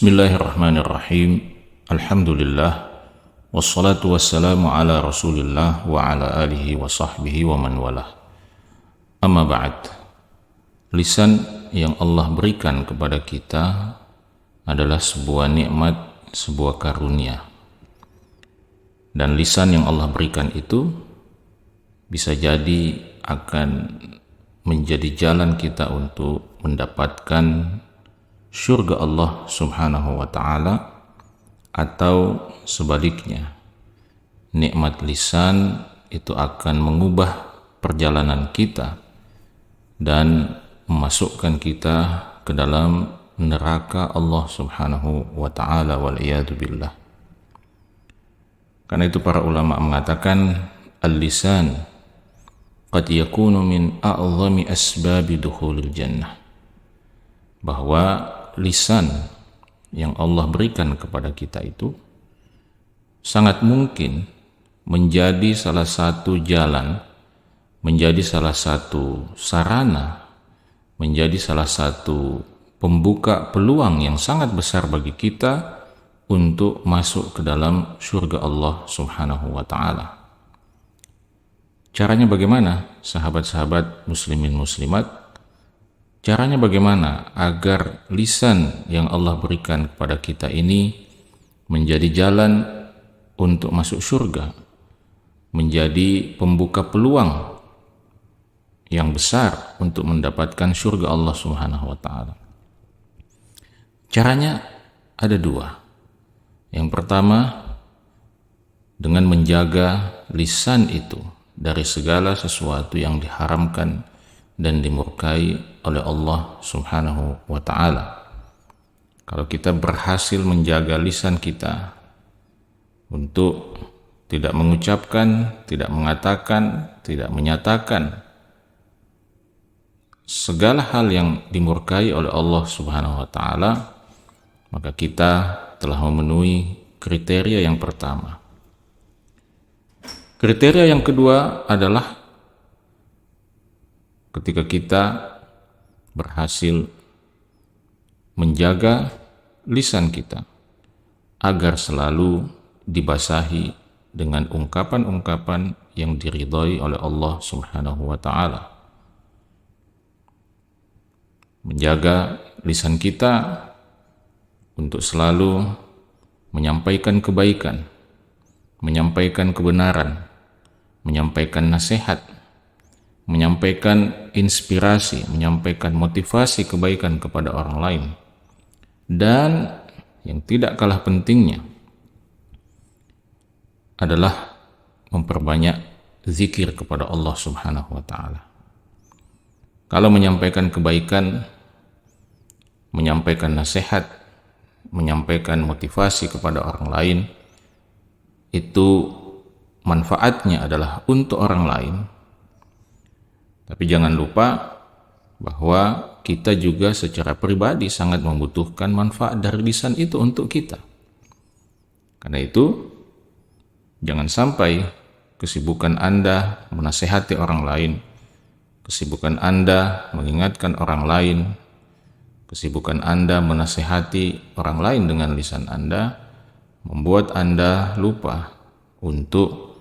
Bismillahirrahmanirrahim. Alhamdulillah. Wassalatu wassalamu ala rasulillah wa ala alihi wa sahbihi wa man walah. Amma ba'd. Lisan yang Allah berikan kepada kita adalah sebuah nikmat, sebuah karunia. Dan lisan yang Allah berikan itu bisa jadi akan menjadi jalan kita untuk mendapatkan surga Allah subhanahu wa ta'ala, atau sebaliknya, nikmat lisan itu akan mengubah perjalanan kita dan memasukkan kita ke dalam neraka Allah subhanahu wa ta'ala, wal'iyadu billah. Karena itu para ulama mengatakan al-lisan qad yakunu min a'zami asbabi dukhulil jannah, bahwa lisan yang Allah berikan kepada kita itu sangat mungkin menjadi salah satu jalan, menjadi salah satu sarana, menjadi salah satu pembuka peluang yang sangat besar bagi kita untuk masuk ke dalam surga Allah subhanahu wa ta'ala. Caranya bagaimana, sahabat-sahabat muslimin muslimat? Caranya bagaimana agar lisan yang Allah berikan kepada kita ini menjadi jalan untuk masuk surga, menjadi pembuka peluang yang besar untuk mendapatkan surga Allah subhanahu wa ta'ala? Caranya ada dua. Yang pertama, dengan menjaga lisan itu dari segala sesuatu yang diharamkan dan dimurkai oleh Allah subhanahu wa ta'ala. Kalau kita berhasil menjaga lisan kita untuk tidak mengucapkan, tidak mengatakan, tidak menyatakan segala hal yang dimurkai oleh Allah subhanahu wa ta'ala, maka kita telah memenuhi kriteria yang pertama. Kriteria yang kedua adalah ketika kita berhasil menjaga lisan kita agar selalu dibasahi dengan ungkapan-ungkapan yang diridhai oleh Allah subhanahu wa ta'ala. Menjaga lisan kita untuk selalu menyampaikan kebaikan, menyampaikan kebenaran, menyampaikan nasihat, menyampaikan inspirasi, menyampaikan motivasi kebaikan kepada orang lain. Dan yang tidak kalah pentingnya adalah memperbanyak zikir kepada Allah subhanahu wa ta'ala. Kalau menyampaikan kebaikan, menyampaikan nasihat, menyampaikan motivasi kepada orang lain, itu manfaatnya adalah untuk orang lain. Tapi jangan lupa bahwa kita juga secara pribadi sangat membutuhkan manfaat dari lisan itu untuk kita. Karena itu, jangan sampai kesibukan Anda menasihati orang lain, kesibukan Anda mengingatkan orang lain, kesibukan Anda menasihati orang lain dengan lisan Anda, membuat Anda lupa untuk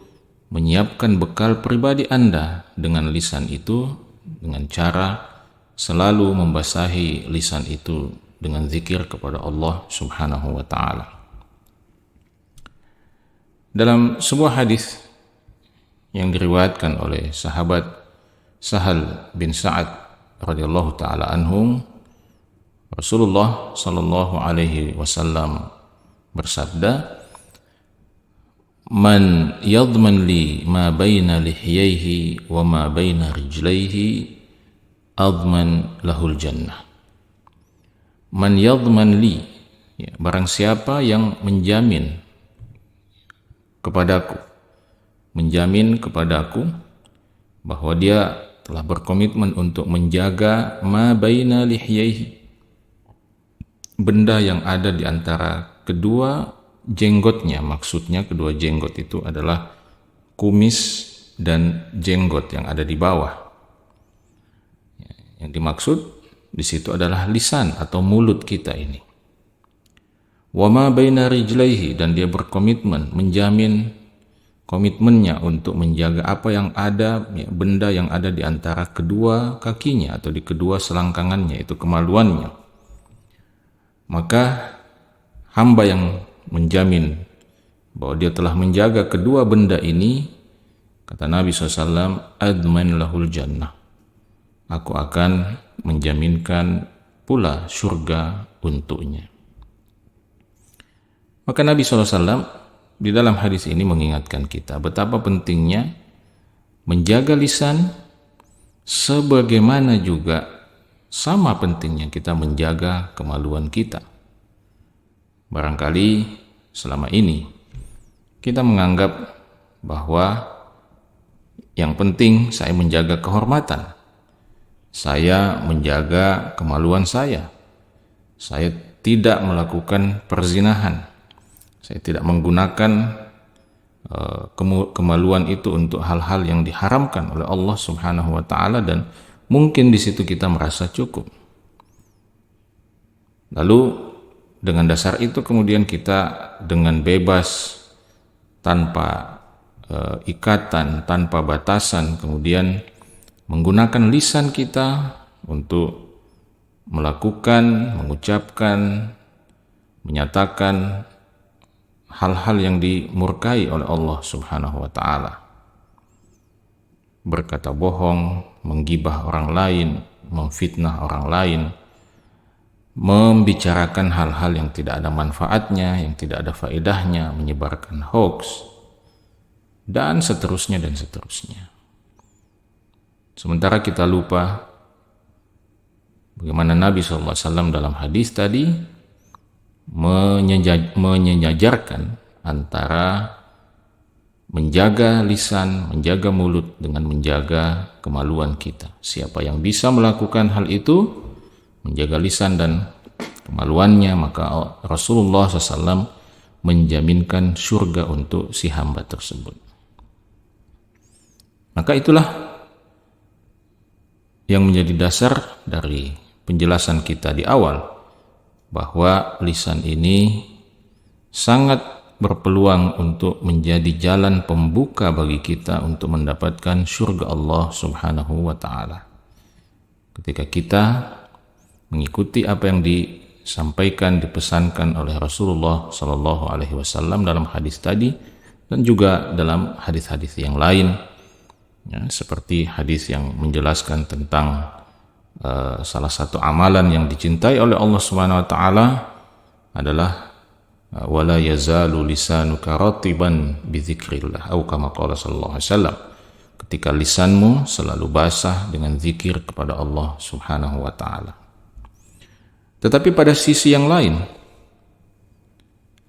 menyiapkan bekal pribadi Anda dengan lisan itu, dengan cara selalu membasahi lisan itu dengan zikir kepada Allah subhanahu wa ta'ala. Dalam sebuah hadis yang diriwayatkan oleh sahabat Sahal bin Sa'ad radhiyallahu ta'ala anhum, Rasulullah sallallahu alaihi wasallam bersabda, "Man yadman li ma baina lihyaihi wa ma baina rijlaihi adman lahul jannah." Man yadman li, ya, barang siapa yang menjamin kepadaku, menjamin kepadaku bahwa dia telah berkomitmen untuk menjaga ma baina lihyaihi, benda yang ada di antara kedua jenggotnya. Maksudnya kedua jenggot itu adalah kumis dan jenggot yang ada di bawah. Yang dimaksud di situ adalah lisan atau mulut kita ini. wa ma baina rijlaihi, dan dia berkomitmen, menjamin komitmennya untuk menjaga apa yang ada, benda yang ada di antara kedua kakinya atau di kedua selangkangannya, itu kemaluannya. Maka hamba yang menjamin bahwa dia telah menjaga kedua benda ini, kata Nabi SAW, adman lahul jannah, aku akan menjaminkan pula surga untuknya. Maka Nabi SAW di dalam hadis ini mengingatkan kita betapa pentingnya menjaga lisan, sebagaimana juga sama pentingnya kita menjaga kemaluan kita. Barangkali selama ini kita menganggap bahwa yang penting saya menjaga kehormatan, saya menjaga kemaluan saya tidak melakukan perzinahan, saya tidak menggunakan kemaluan itu untuk hal-hal yang diharamkan oleh Allah Subhanahu wa taala, dan mungkin di situ kita merasa cukup. Lalu dengan dasar itu kemudian kita dengan bebas, tanpa ikatan, tanpa batasan, kemudian menggunakan lisan kita untuk melakukan, mengucapkan, menyatakan hal-hal yang dimurkai oleh Allah Subhanahu wa taala. Berkata bohong, menggibah orang lain, memfitnah orang lain, membicarakan hal-hal yang tidak ada manfaatnya, yang tidak ada faedahnya, menyebarkan hoax, dan seterusnya dan seterusnya. Sementara kita lupa bagaimana Nabi SAW dalam hadis tadi menyejajarkan antara menjaga lisan, menjaga mulut dengan menjaga kemaluan kita. Siapa yang bisa melakukan hal itu, menjaga lisan dan kemaluannya, maka Rasulullah SAW menjaminkan surga untuk si hamba tersebut. Maka itulah yang menjadi dasar dari penjelasan kita di awal, bahwa lisan ini sangat berpeluang untuk menjadi jalan pembuka bagi kita untuk mendapatkan surga Allah Subhanahu wa taala. Ketika kita mengikuti apa yang disampaikan, dipesankan oleh Rasulullah Sallallahu Alaihi Wasallam dalam hadis tadi, dan juga dalam hadis-hadis yang lain, ya, seperti hadis yang menjelaskan tentang salah satu amalan yang dicintai oleh Allah Subhanahu wa taala adalah wala yazalu lisanuka ratiban bi dzikrillah, atau kama qala sallallahu alaihi wasallam, ketika lisanmu selalu basah dengan zikir kepada Allah Subhanahu wa taala. Tetapi pada sisi yang lain,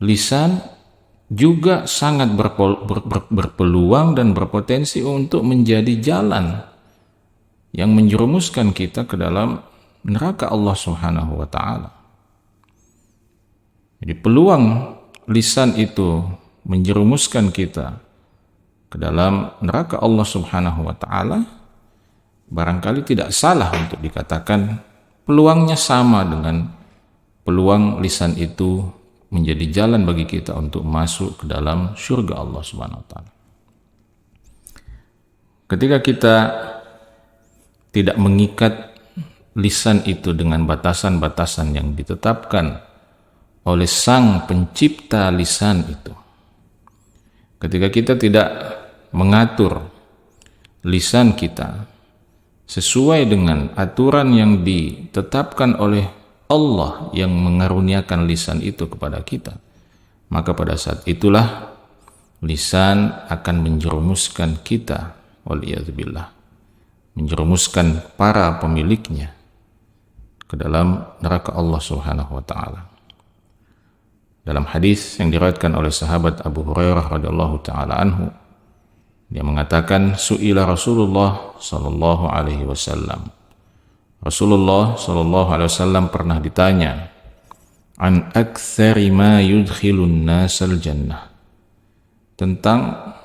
lisan juga sangat berpeluang dan berpotensi untuk menjadi jalan yang menjerumuskan kita ke dalam neraka Allah Subhanahu wa taala. Jadi peluang lisan itu menjerumuskan kita ke dalam neraka Allah Subhanahu wa taala, barangkali tidak salah untuk dikatakan peluangnya sama dengan peluang lisan itu menjadi jalan bagi kita untuk masuk ke dalam surga Allah Subhanahu wa taala. Ketika kita tidak mengikat lisan itu dengan batasan-batasan yang ditetapkan oleh Sang Pencipta lisan itu, ketika kita tidak mengatur lisan kita sesuai dengan aturan yang ditetapkan oleh Allah yang mengaruniakan lisan itu kepada kita, maka pada saat itulah lisan akan menjerumuskan kita, waliyadzubillah, menjerumuskan para pemiliknya ke dalam neraka Allah Subhanahu wa taala. Dalam hadis yang diriwayatkan oleh sahabat Abu Hurairah radhiyallahu taala anhu, dia mengatakan, su'ila Rasulullah sallallahu alaihi wasallam. Rasulullah sallallahu alaihi wasallam pernah ditanya an aktsari ma yudkhilun nasal jannah, tentang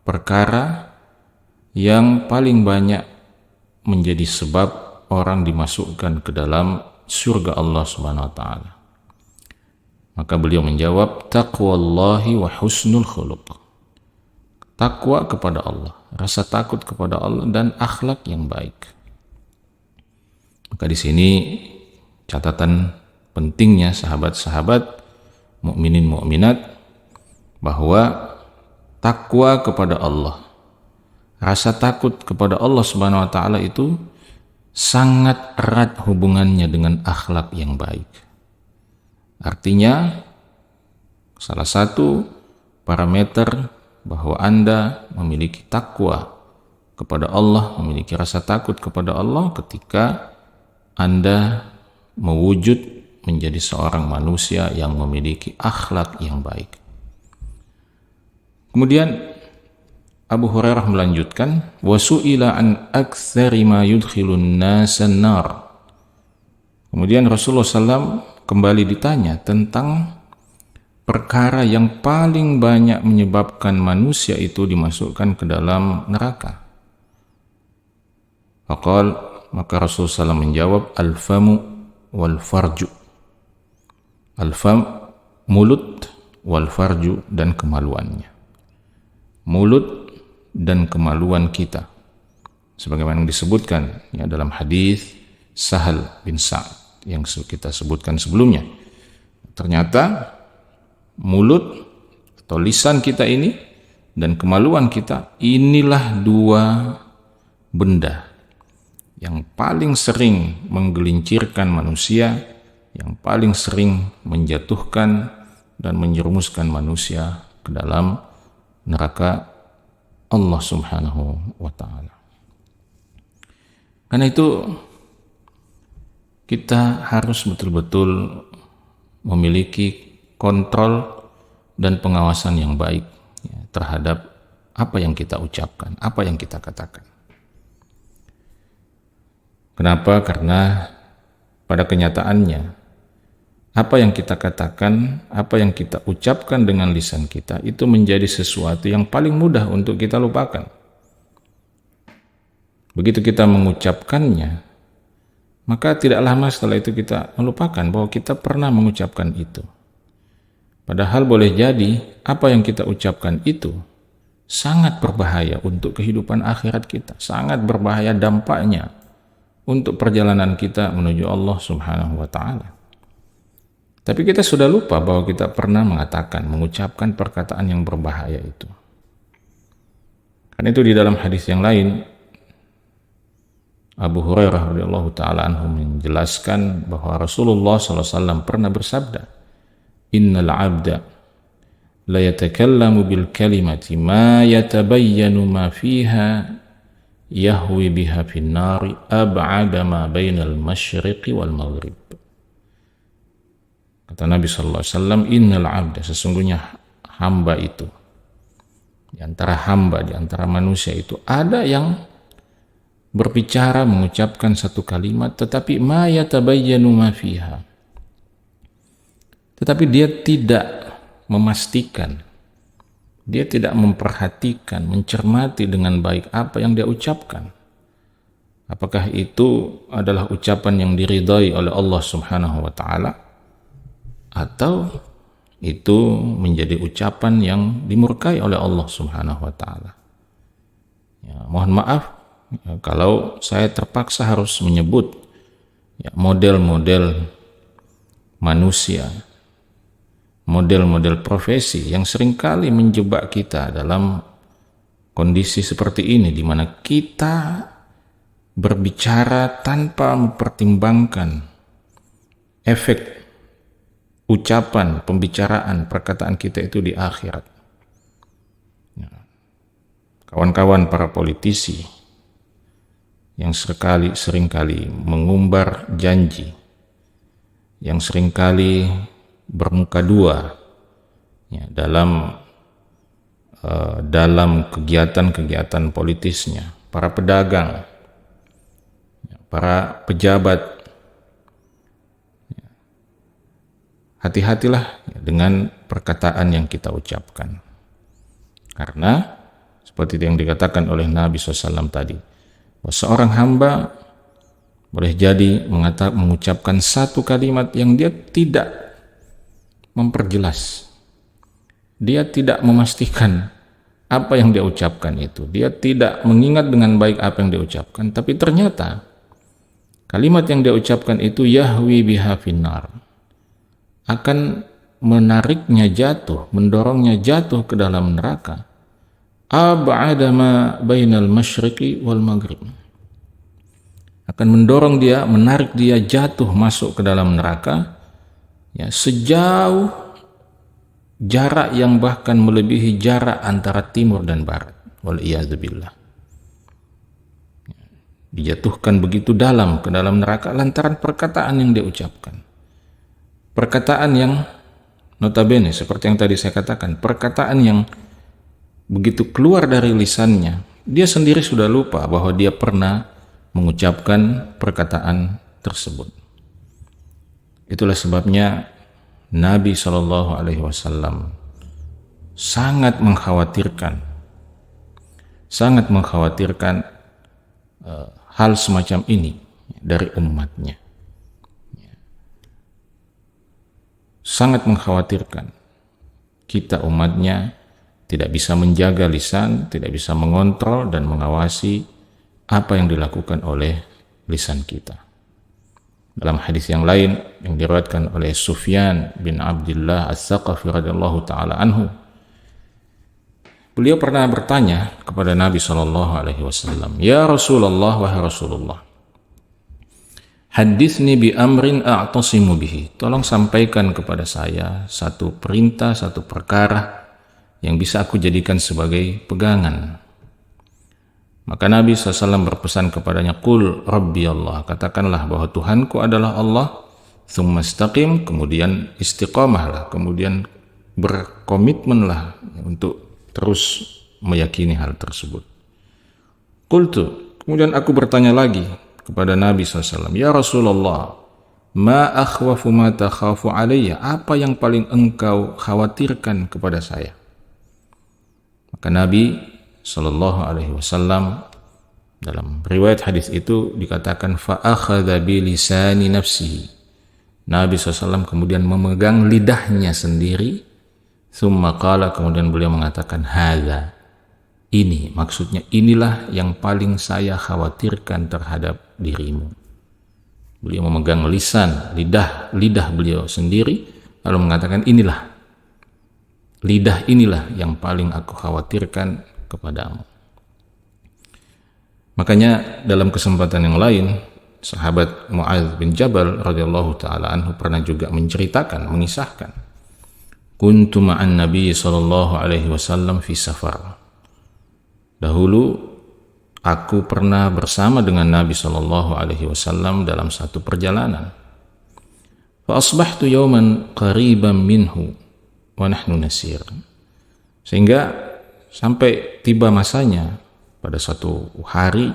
perkara yang paling banyak menjadi sebab orang dimasukkan ke dalam surga Allah Subhanahu wa taala. Maka beliau menjawab, taqwallahi wa husnul khuluq. Takwa kepada Allah, rasa takut kepada Allah, dan akhlak yang baik. Maka di sini catatan pentingnya sahabat-sahabat mukminin mukminat bahwa takwa kepada Allah, rasa takut kepada Allah Subhanahu wa taala itu sangat erat hubungannya dengan akhlak yang baik. Artinya salah satu parameter bahwa Anda memiliki takwa kepada Allah, memiliki rasa takut kepada Allah ketika Anda mewujud menjadi seorang manusia yang memiliki akhlak yang baik. Kemudian Abu Hurairah melanjutkan, wasu'ila an aktsari ma yudkhilun nasan nar. Kemudian Rasulullah SAW kembali ditanya tentang perkara yang paling banyak menyebabkan manusia itu dimasukkan ke dalam neraka. Maka Rasulullah SAW menjawab, al-famu wal farju. Al-fam, mulut, wal farju, dan kemaluannya. Mulut dan kemaluan kita, sebagaimana yang disebutkan ya dalam hadis Sahal bin Sa'ad yang kita sebutkan sebelumnya. Ternyata mulut atau lisan kita ini dan kemaluan kita, inilah dua benda yang paling sering menggelincirkan manusia, yang paling sering menjatuhkan dan menjerumuskan manusia ke dalam neraka Allah Subhanahu wa ta'ala. Karena itu kita harus betul-betul memiliki kontrol dan pengawasan yang baik ya, terhadap apa yang kita ucapkan, apa yang kita katakan. Kenapa? Karena pada kenyataannya apa yang kita katakan, apa yang kita ucapkan dengan lisan kita itu menjadi sesuatu yang paling mudah untuk kita lupakan. Begitu kita mengucapkannya, maka tidak lama setelah itu kita melupakan bahwa kita pernah mengucapkan itu. Padahal boleh jadi apa yang kita ucapkan itu sangat berbahaya untuk kehidupan akhirat kita, sangat berbahaya dampaknya untuk perjalanan kita menuju Allah Subhanahu wa ta'ala. Tapi kita sudah lupa bahwa kita pernah mengatakan, mengucapkan perkataan yang berbahaya itu. Karena itu di dalam hadis yang lain, Abu Hurairah radhiyallahu ta'ala anhu menjelaskan bahwa Rasulullah SAW pernah bersabda, innal abda la yatakallamu bil kalimati ma yatabayyanu ma fiha yahwi biha fin nari ab'ada ma bainal masyriqi wal maghrib. Kata Nabi sallallahu alaihi wasallam, innal abda, sesungguhnya hamba itu, di antara hamba, di antara manusia itu ada yang berbicara, mengucapkan satu kalimat, tetapi ma yatabayyanu ma fiha, tetapi dia tidak memastikan, dia tidak memperhatikan, mencermati dengan baik apa yang dia ucapkan. Apakah itu adalah ucapan yang diridhai oleh Allah Subhanahu wa ta'ala, atau itu menjadi ucapan yang dimurkai oleh Allah Subhanahu wa ta'ala. Ya, mohon maaf ya, kalau saya terpaksa harus menyebut ya, model-model manusia, model-model profesi yang seringkali menjebak kita dalam kondisi seperti ini, di mana kita berbicara tanpa mempertimbangkan efek ucapan, pembicaraan, perkataan kita itu di akhirat. Kawan-kawan para politisi yang seringkali mengumbar janji, yang seringkali bermuka dua ya, dalam kegiatan-kegiatan politisnya, para pedagang, ya, para pejabat. Hati-hatilah dengan perkataan yang kita ucapkan. Karena seperti yang dikatakan oleh Nabi SAW tadi, bahwa seorang hamba boleh jadi mengucapkan satu kalimat yang dia tidak memperjelas. Dia tidak memastikan apa yang dia ucapkan itu. Dia tidak mengingat dengan baik apa yang dia ucapkan, tapi ternyata kalimat yang dia ucapkan itu yahwi biha finnar, akan menariknya jatuh, mendorongnya jatuh ke dalam neraka. Ab'ada ma bainal masyriqi wal maghrib, akan mendorong dia, menarik dia jatuh masuk ke dalam neraka, ya, sejauh jarak yang bahkan melebihi jarak antara timur dan barat. Wal iyadzubillah. Dijatuhkan begitu dalam ke dalam neraka lantaran perkataan yang dia ucapkan. Perkataan yang notabene seperti yang tadi saya katakan, perkataan yang begitu keluar dari lisannya, dia sendiri sudah lupa bahwa dia pernah mengucapkan perkataan tersebut. Itulah sebabnya Nabi SAW sangat mengkhawatirkan hal semacam ini dari umatnya. Sangat mengkhawatirkan kita umatnya tidak bisa menjaga lisan, tidak bisa mengontrol dan mengawasi apa yang dilakukan oleh lisan kita. Dalam hadis yang lain yang diriwayatkan oleh Sufyan bin Abdullah As-Saqafi radhiyallahu taala anhu, beliau pernah bertanya kepada Nabi SAW, "Ya Rasulullah, wahai Rasulullah, hadithni bi amrin a'tasimu bihi." Tolong sampaikan kepada saya satu perintah, satu perkara yang bisa aku jadikan sebagai pegangan. Maka Nabi SAW berpesan kepadanya, "Qul Rabbi Allah." Katakanlah bahwa Tuhanku adalah Allah. Tsumma istaqim, kemudian istiqamahlah, kemudian berkomitmenlah untuk terus meyakini hal tersebut. Qultu, kemudian aku bertanya lagi kepada Nabi SAW, "Ya Rasulullah, ma akhwafu ma takhafu alayya?" Apa yang paling engkau khawatirkan kepada saya? Maka Nabi SAW dalam riwayat hadis itu dikatakan fa akhadha bi lisani nafsihi. Nabi SAW kemudian memegang lidahnya sendiri. Tsumma qala, kemudian beliau mengatakan, hadza, ini, maksudnya inilah yang paling saya khawatirkan terhadap dirimu. Beliau memegang lidah beliau sendiri, lalu mengatakan, lidah inilah yang paling aku khawatirkan kepadamu. Makanya dalam kesempatan yang lain, sahabat Mu'adz bin Jabal radhiyallahu taala anhu pernah juga mengisahkan, kuntu ma'an Nabi sallallahu alaihi wasallam fi safar. Dahulu aku pernah bersama dengan Nabi sallallahu alaihi wasallam dalam satu perjalanan. Fa asbahtu yawman qariban minhu wa nahnu nasir. Sehingga sampai tiba masanya, pada suatu hari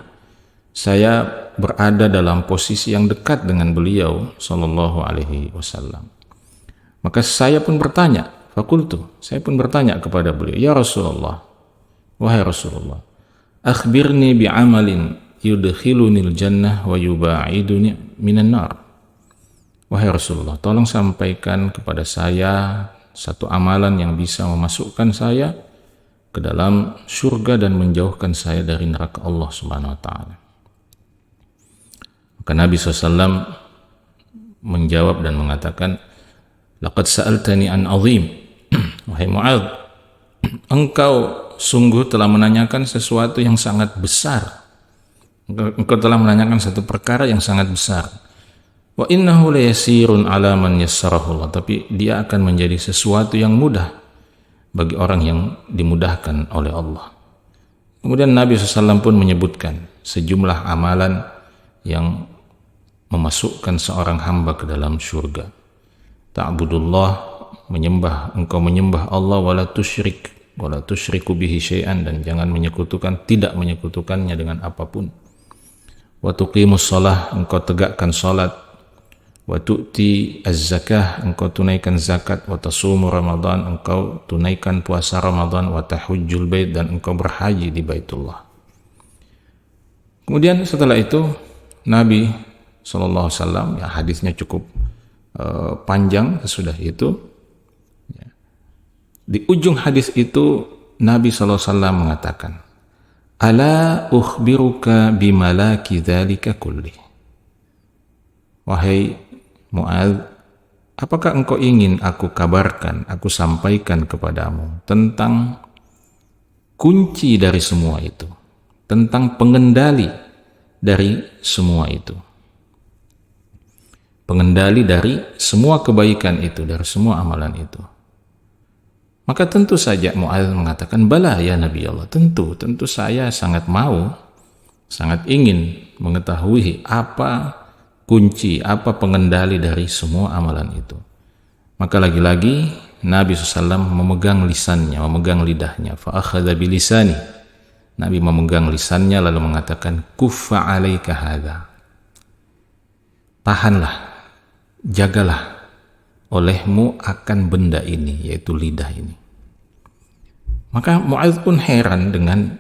saya berada dalam posisi yang dekat dengan beliau sallallahu alaihi wasallam. Maka saya pun bertanya, saya pun bertanya kepada beliau, "Ya Rasulullah, wahai Rasulullah, akhbirni bi'amalin yudkhilunil jannah wa yuba'iduni minan nar." Wahai Rasulullah, tolong sampaikan kepada saya satu amalan yang bisa memasukkan saya ke dalam surga dan menjauhkan saya dari neraka Allah Subhanahu wa taala. Maka Nabi SAW menjawab dan mengatakan, "Laqad sa'altani an 'azim." Wahai Mu'adz, engkau sungguh telah menanyakan sesuatu yang sangat besar. Engkau telah menanyakan satu perkara yang sangat besar. Wa innahu layasirun 'ala man yassarahu Allah, tapi dia akan menjadi sesuatu yang mudah bagi orang yang dimudahkan oleh Allah. Kemudian Nabi SAW pun menyebutkan sejumlah amalan yang memasukkan seorang hamba ke dalam surga. Ta'budullah, engkau menyembah Allah, wala tusyriku bihi syai'an, dan jangan tidak menyekutukannya dengan apapun. Wa tuqimus shalah, engkau tegakkan salat. Wa tu'ti az-zakah, engkau tunaikan zakat. Wa tasumu Ramadan, engkau tunaikan puasa Ramadan. Wa tahujjul bait, dan engkau berhaji di Baitullah. Kemudian setelah itu Nabi SAW, ya hadisnya cukup panjang. Sesudah itu Di ujung hadis itu Nabi SAW mengatakan, "Ala ukhbiruka bimalaki dzalika kulli." Wahai Mu'adz, apakah engkau ingin aku kabarkan, aku sampaikan kepadamu tentang kunci dari semua itu, tentang pengendali dari semua itu, pengendali dari semua kebaikan itu, dari semua amalan itu? Maka tentu saja Mu'adz mengatakan, "Bala ya Nabi Allah, tentu saya sangat mau, sangat ingin mengetahui apa kunci, apa pengendali dari semua amalan itu." Maka lagi-lagi Nabi SAW memegang lisannya, memegang lidahnya. Fa akhadha bilisani. Nabi memegang lisannya lalu mengatakan, "Kuffa alaika hadza." Tahanlah, jagalah olehmu akan benda ini, yaitu lidah ini. Maka Mu'adz pun heran dengan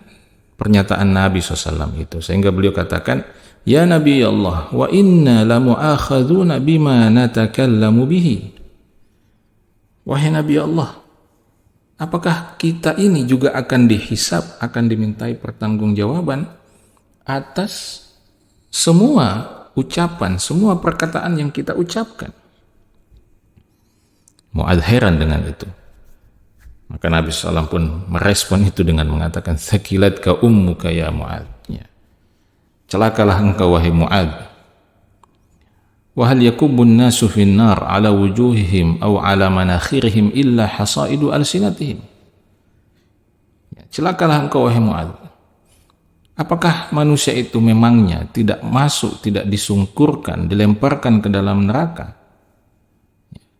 pernyataan Nabi SAW itu, sehingga beliau katakan, "Ya Nabi Allah, wa inna lamu'akhadzuna bima natakallamu bihi." Wahai Nabi Allah, apakah kita ini juga akan dihisab, akan dimintai pertanggungjawaban atas semua ucapan, semua perkataan yang kita ucapkan? Mu'adz heran dengan itu. Maka Nabi SAW pun merespon itu dengan mengatakan, "Thaqilatka ummuka ya Mu'adz." Celakalah engkau wahai Mu'adz. "Wa hal yakubbun nasu fin nar ala wujuhihim aw ala manakhirihim illa hasaidu alsinatihim." Celakalah engkau wahai Mu'adz. Apakah manusia itu memangnya tidak masuk, tidak disungkurkan, dilemparkan ke dalam neraka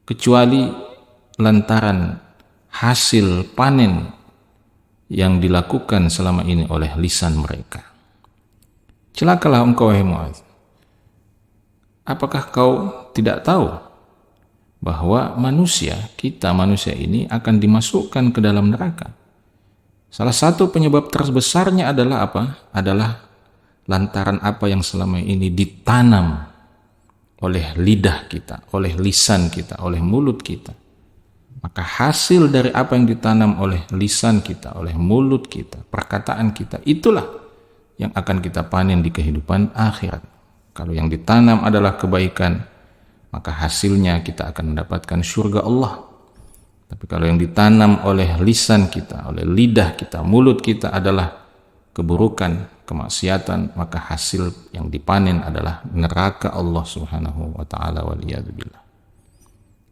kecuali lantaran hasil panen yang dilakukan selama ini oleh lisan mereka? Celakalah engkau wahai Mu'adz. Apakah kau tidak tahu bahwa kita manusia ini akan dimasukkan ke dalam neraka? Salah satu penyebab terbesarnya adalah apa? Adalah lantaran apa yang selama ini ditanam oleh lidah kita, oleh lisan kita, oleh mulut kita. Maka hasil dari apa yang ditanam oleh lisan kita, oleh mulut kita, perkataan kita, itulah yang akan kita panen di kehidupan akhirat. Kalau yang ditanam adalah kebaikan, maka hasilnya kita akan mendapatkan surga Allah. Tapi kalau yang ditanam oleh lisan kita, oleh lidah kita, mulut kita adalah keburukan, kemaksiatan, maka hasil yang dipanen adalah neraka Allah Subhanahu wa taala, waliyadzubillah.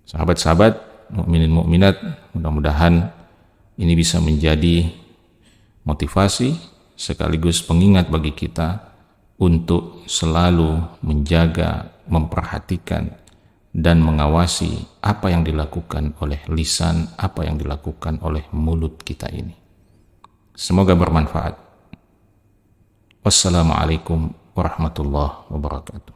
Sahabat-sahabat, mukminin mukminat, mudah-mudahan ini bisa menjadi motivasi sekaligus pengingat bagi kita untuk selalu menjaga, memperhatikan dan mengawasi apa yang dilakukan oleh lisan, apa yang dilakukan oleh mulut kita ini. Semoga bermanfaat. Wassalamualaikum warahmatullahi wabarakatuh.